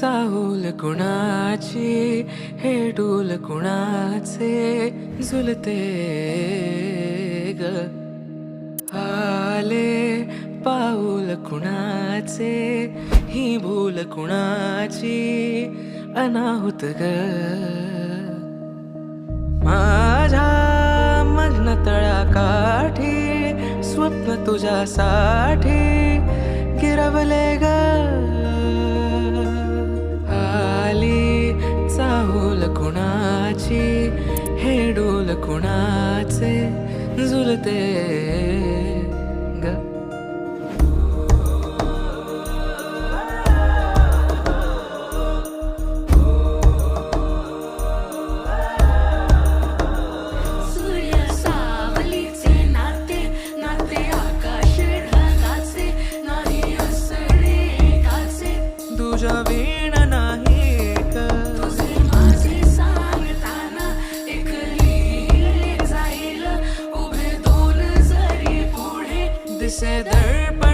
चाहूल कुणाची हे डोल कुणाचे झुलते ग आले पाऊल कुणाचे ही भूल कुणाची अनाहुत ग माझ्या मग्न तळाकाठी स्वप्न तुझ्यासाठी गिरवले ग आली चाहूल कुणाची हे डोल कुणाचे झुलते ग तुझ्या वीण नाही का तुझे माझे सांगताना एक लिहिले जाईल उभे दोन जरी पुढे दिसे दर्पण